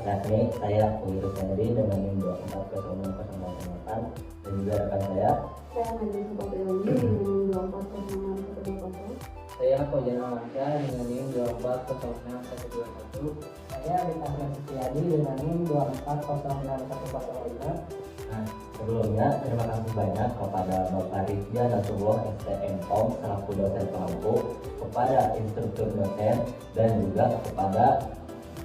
yakni saya Pengurus Henry dengan NIM 240608 dan juga rekan saya Najwa Sukopriyomi dengan NIM 240611. Saya Kojana Lanca dengan NIM 240611. Saya Rita Prasetyadi dengan NIM 240611. Nah, sebelumnya terima kasih banyak kepada Bapak Rizja Nasrullah STM POM selaku dosen pengampu, kepada instruktur dosen dan juga kepada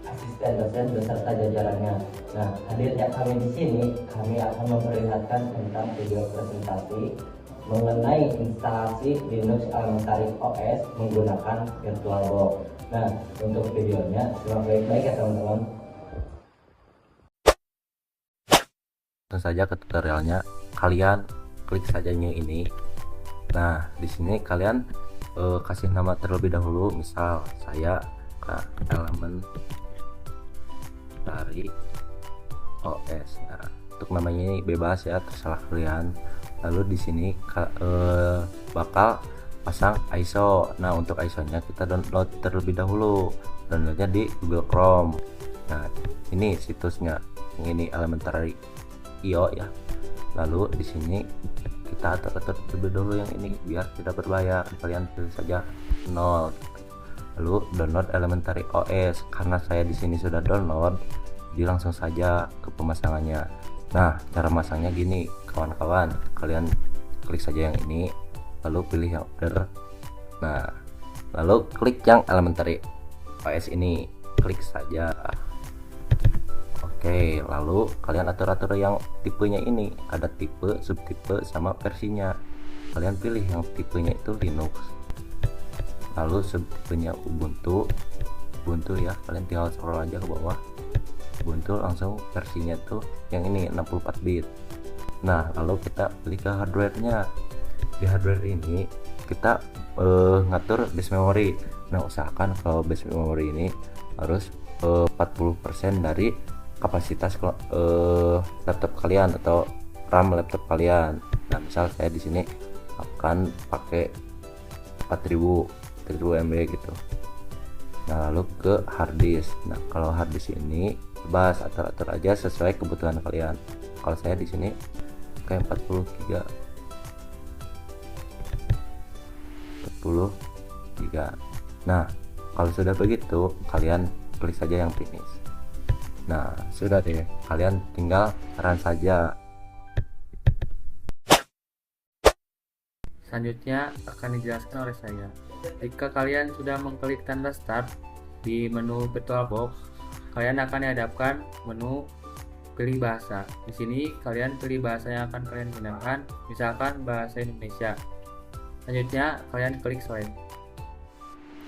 asisten dosen beserta jajarannya. Nah, hadirnya kami di sini, kami akan memperlihatkan tentang video presentasi mengenai instalasi Linux Elementary OS menggunakan VirtualBox. Nah, untuk videonya simak baik-baik ya teman-teman. Langsung saja ke tutorialnya, kalian klik saja yang ini. Nah, di sini kalian kasih nama terlebih dahulu, misal saya Elementary OS. Nah, untuk namanya ini bebas ya, terserah kalian. Lalu di sini bakal pasang ISO. Nah, untuk ISO-nya kita download terlebih dahulu. Downloadnya di Google Chrome. Nah, ini situsnya, ini elementary.io ya. Lalu di sini kita atur terlebih dahulu yang ini biar tidak berbayar. Kalian pilih saja 0. Lalu download Elementary OS. Karena saya di sini sudah download, jadi langsung saja ke pemasangannya. Nah, cara masangnya gini, kawan-kawan. Kalian klik saja yang ini, lalu pilih yang order. Nah, lalu klik yang Elementary OS ini, klik saja. Oke, lalu kalian atur yang tipenya ini, ada tipe, subtipe, sama versinya. Kalian pilih yang tipenya itu Linux, lalu subtipenya Ubuntu ya. Kalian tinggal scroll aja ke bawah, Ubuntu, langsung versinya tuh yang ini 64 bit. Nah, lalu kita pilih ke hardware-nya. Di hardware ini kita ngatur base memory. Nah, usahakan kalau base memory ini harus 40% dari kapasitas laptop kalian atau RAM laptop kalian. Nah, misal saya di sini akan pakai 4000 MB gitu. Nah, lalu ke hard disk. Nah, kalau hard disk ini bebas, atur aja sesuai kebutuhan kalian. Kalau saya di sini kayak 40 giga. Nah, kalau sudah begitu kalian klik saja yang finish. Nah, sudah deh, kalian tinggal run saja. Selanjutnya akan dijelaskan oleh saya. Jika kalian sudah mengklik tanda start di menu VirtualBox, kalian akan dihadapkan menu pilih bahasa. Di sini kalian pilih bahasa yang akan kalian gunakan, misalkan bahasa Indonesia. Selanjutnya kalian klik select.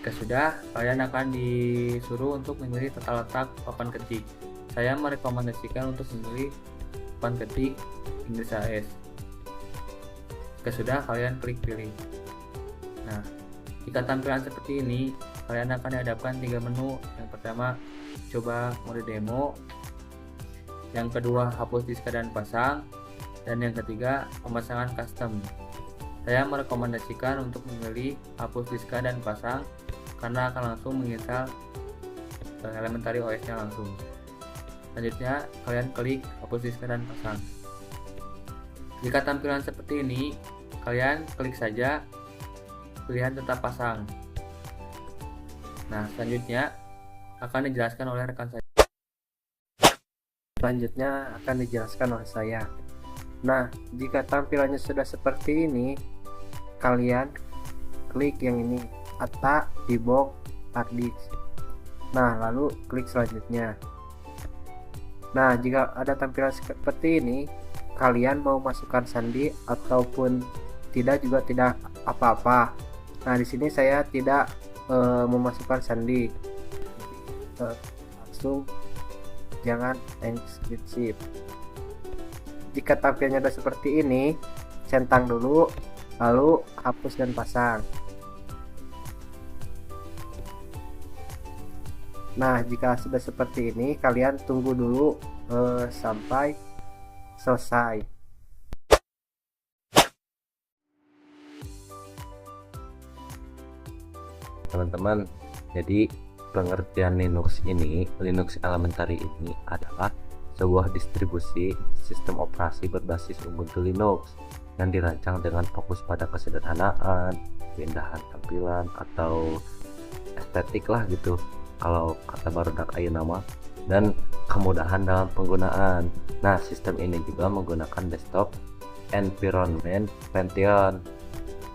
Jika sudah, kalian akan disuruh untuk memilih tata letak papan ketik. Saya merekomendasikan untuk memilih papan ketik Inggris AS. Jika sudah, kalian klik pilih. Nah, jika tampilan seperti ini, kalian akan dihadapkan 3 menu. Yang pertama, coba mode demo. Yang kedua, hapus disk dan pasang. Dan yang ketiga, pemasangan custom. Saya merekomendasikan untuk memilih hapus disk dan pasang karena akan langsung menginstal Elementary OS-nya langsung. Selanjutnya, kalian klik hapus disk dan pasang. Jika tampilan seperti ini, kalian klik saja pilihan tetap pasang. Nah, selanjutnya akan dijelaskan oleh rekan saya. Nah, jika tampilannya sudah seperti ini, kalian klik yang ini, ATA Debug Hard Disk. Nah, lalu klik selanjutnya. Nah, jika ada tampilan seperti ini, kalian mau masukkan sandi ataupun tidak juga tidak apa-apa. Nah, di sini saya tidak memasukkan sandi. Langsung jangan exit shift. Jika tampilannya ada seperti ini, centang dulu, lalu hapus dan pasang. Nah, jika sudah seperti ini, kalian tunggu dulu sampai selesai. Teman-teman, jadi pengertian Linux ini, Linux Elementary ini adalah sebuah distribusi sistem operasi berbasis Ubuntu Linux yang dirancang dengan fokus pada kesederhanaan, keindahan tampilan atau estetik lah gitu kalau kata barudak ayeuna nama, dan kemudahan dalam penggunaan. Nah, sistem ini juga menggunakan desktop environment Pantheon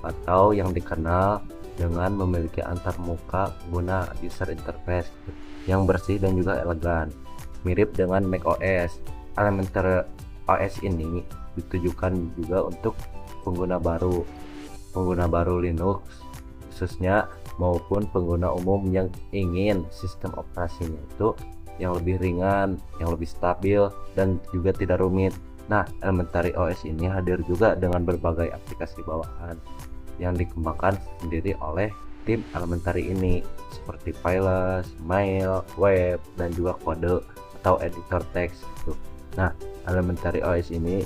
atau yang dikenal dengan memiliki antarmuka pengguna user interface yang bersih dan juga elegan, mirip dengan macOS. Elementary OS ini ditujukan juga untuk pengguna baru Linux khususnya, maupun pengguna umum yang ingin sistem operasinya itu yang lebih ringan, yang lebih stabil, dan juga tidak rumit. Nah, Elementary OS ini hadir juga dengan berbagai aplikasi bawaan yang dikembangkan sendiri oleh tim Elementary ini seperti Files, Mail, Web, dan juga kode atau editor teks gitu. Nah, Elementary OS ini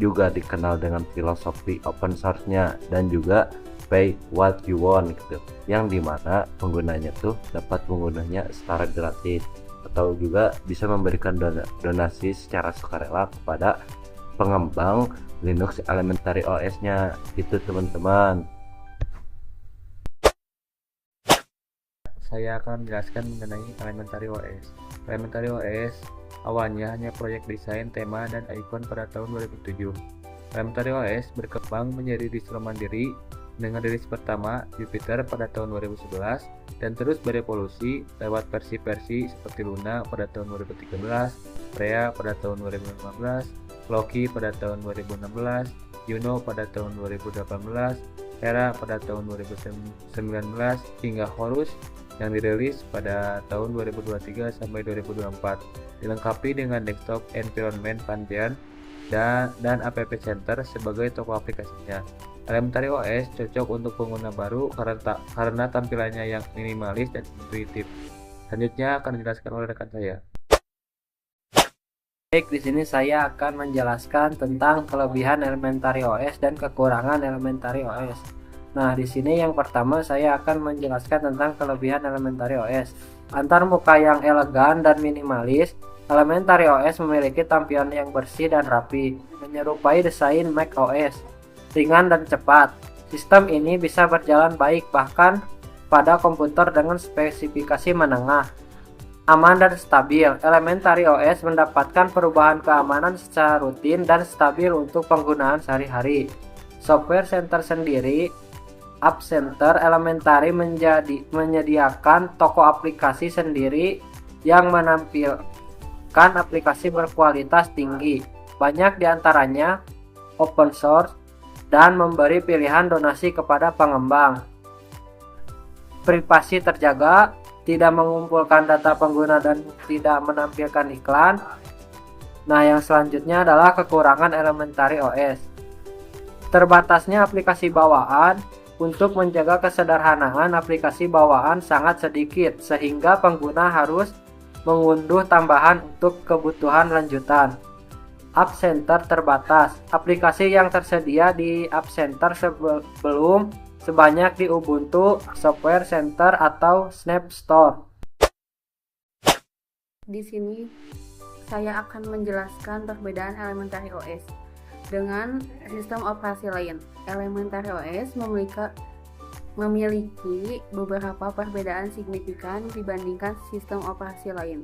juga dikenal dengan filosofi open source-nya dan juga pay what you want gitu, yang dimana penggunanya tuh dapat menggunakannya secara gratis atau juga bisa memberikan donasi secara sukarela kepada pengembang Linux Elementary OS-nya gitu teman-teman. Saya akan menjelaskan mengenai Elementary OS. Elementary OS awalnya hanya proyek desain tema dan ikon pada tahun 2007. Elementary OS berkembang menjadi distro mandiri dengan rilis pertama Jupyter pada tahun 2011 dan terus berevolusi lewat versi-versi seperti Luna pada tahun 2013, Rhea pada tahun 2015, Loki pada tahun 2016, Juno pada tahun 2018, Hera pada tahun 2019, hingga Horus yang dirilis pada tahun 2023 sampai 2024, dilengkapi dengan desktop environment Pantheon dan App Center sebagai toko aplikasinya. Elementary OS cocok untuk pengguna baru karena tampilannya yang minimalis dan intuitif. Selanjutnya akan dijelaskan oleh rekan saya. Baik, di sini saya akan menjelaskan tentang kelebihan Elementary OS dan kekurangan Elementary OS. Nah, di sini yang pertama saya akan menjelaskan tentang kelebihan Elementary OS. Antarmuka yang elegan dan minimalis, Elementary OS memiliki tampilan yang bersih dan rapi, menyerupai desain Mac OS. Ringan dan cepat, sistem ini bisa berjalan baik bahkan pada komputer dengan spesifikasi menengah. Aman dan stabil, Elementary OS mendapatkan perubahan keamanan secara rutin dan stabil untuk penggunaan sehari-hari. Software Center sendiri, App Center Elementary menyediakan toko aplikasi sendiri yang menampilkan aplikasi berkualitas tinggi. Banyak diantaranya open source dan memberi pilihan donasi kepada pengembang. Privasi terjaga, tidak mengumpulkan data pengguna dan tidak menampilkan iklan. Nah, yang selanjutnya adalah kekurangan Elementary OS. Terbatasnya aplikasi bawaan. Untuk menjaga kesederhanaan, aplikasi bawaan sangat sedikit sehingga pengguna harus mengunduh tambahan untuk kebutuhan lanjutan. App Center terbatas. Aplikasi yang tersedia di App Center sebelum sebanyak di Ubuntu, Software Center, atau Snap Store. Di sini saya akan menjelaskan perbedaan Elementary OS dengan sistem operasi lain. Elementary OS memiliki beberapa perbedaan signifikan dibandingkan sistem operasi lain,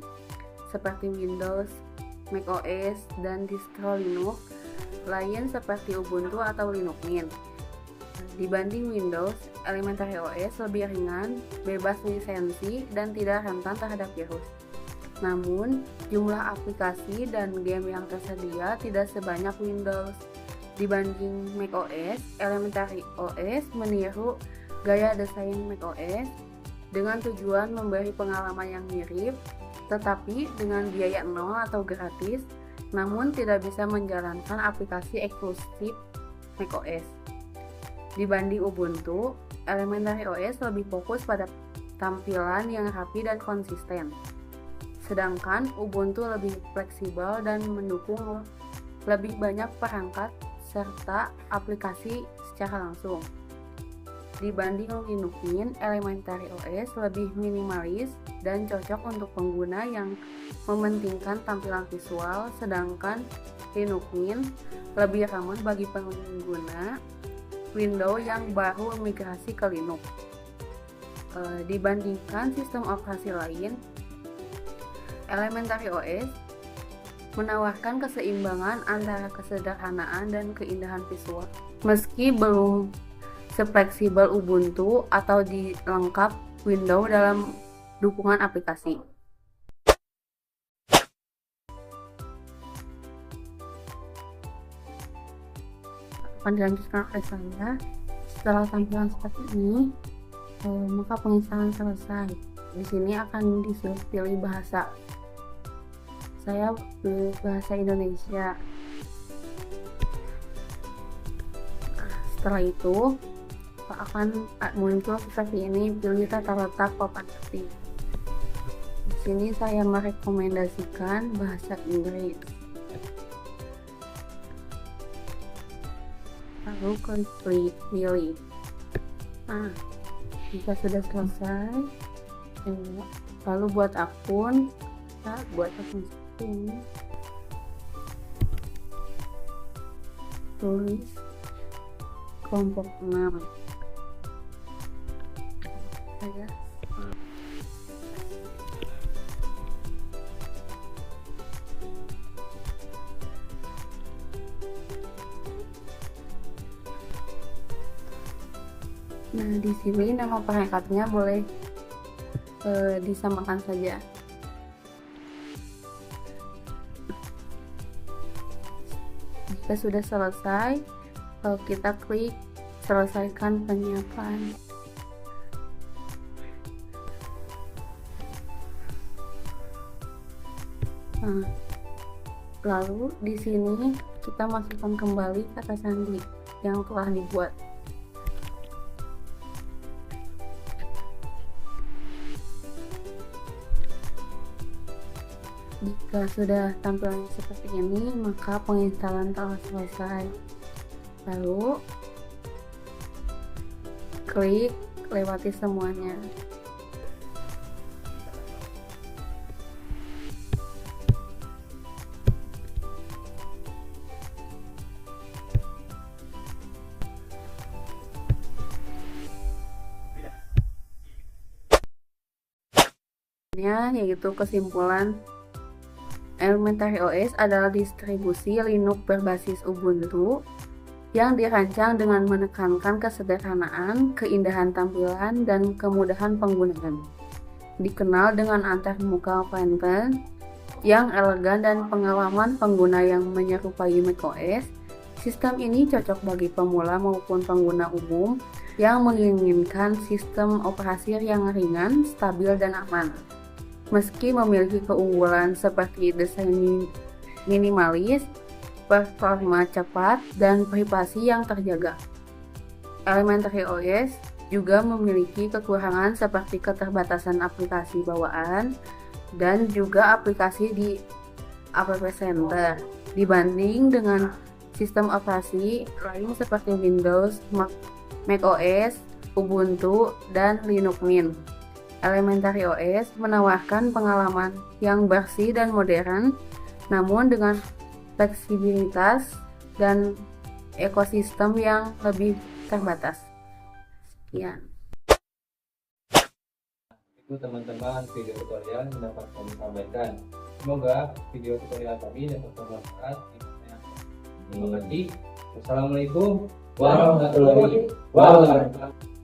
seperti Windows, macOS, dan distro Linux lain seperti Ubuntu atau Linux Mint. Dibanding Windows, Elementary OS lebih ringan, bebas lisensi, dan tidak rentan terhadap virus. Namun, jumlah aplikasi dan game yang tersedia tidak sebanyak Windows. Dibanding macOS, Elementary OS meniru gaya desain macOS dengan tujuan memberi pengalaman yang mirip, tetapi dengan biaya nol atau gratis, namun tidak bisa menjalankan aplikasi eksklusif macOS. Dibanding Ubuntu, Elementary OS lebih fokus pada tampilan yang rapi dan konsisten. Sedangkan Ubuntu lebih fleksibel dan mendukung lebih banyak perangkat serta aplikasi secara langsung. Dibanding Linux Mint, Elementary OS lebih minimalis dan cocok untuk pengguna yang mementingkan tampilan visual, sedangkan Linux Mint lebih ramah bagi pengguna Windows yang baru migrasi ke Linux. Dibandingkan sistem operasi lain, Elementary OS menawarkan keseimbangan antara kesederhanaan dan keindahan visual. Meski belum sefleksibel Ubuntu atau dilengkap Windows dalam dukungan aplikasi. Akan dilanjutkan oleh saya. Setelah tampilan seperti ini, maka penginstalan selesai. Di sini akan disuruh pilih bahasa. Saya pilih bahasa Indonesia. Setelah itu akan muncul seperti ini, pilih tata letak papan ketik. Di sini saya merekomendasikan bahasa Inggris. Lalu klik pilih. Nah, jika sudah selesai, lalu buat akun. Kita buat akun seperti ini. Tulis kelompok 6. Saya Nah, di sini nama perangkatnya boleh disamakan saja. Jika sudah selesai, kita klik selesaikan penyiapan. Nah, lalu di sini kita masukkan kembali kata sandi yang telah dibuat. Jika sudah tampilannya seperti ini, maka penginstalan telah selesai. Lalu klik lewati semuanya. Yaitu kesimpulan, Elementary OS adalah distribusi Linux berbasis Ubuntu yang dirancang dengan menekankan kesederhanaan, keindahan tampilan, dan kemudahan penggunaan. Dikenal dengan antarmuka friendly yang elegan dan pengalaman pengguna yang menyerupai macOS, sistem ini cocok bagi pemula maupun pengguna umum yang menginginkan sistem operasi yang ringan, stabil, dan aman. Meski memiliki keunggulan seperti desain minimalis, performa cepat, dan privasi yang terjaga, Elementary OS juga memiliki kekurangan seperti keterbatasan aplikasi bawaan dan juga aplikasi di App Center dibanding dengan sistem operasi lain seperti Windows, macOS, Ubuntu, dan Linux Mint. Elementary OS menawarkan pengalaman yang bersih dan modern, namun dengan fleksibilitas dan ekosistem yang lebih terbatas. Sekian. Itu teman-teman video tutorial yang dapat kami sampaikan. Semoga video tutorial kami dapat bermanfaat. Terima kasih. Wassalamualaikum warahmatullahi wabarakatuh.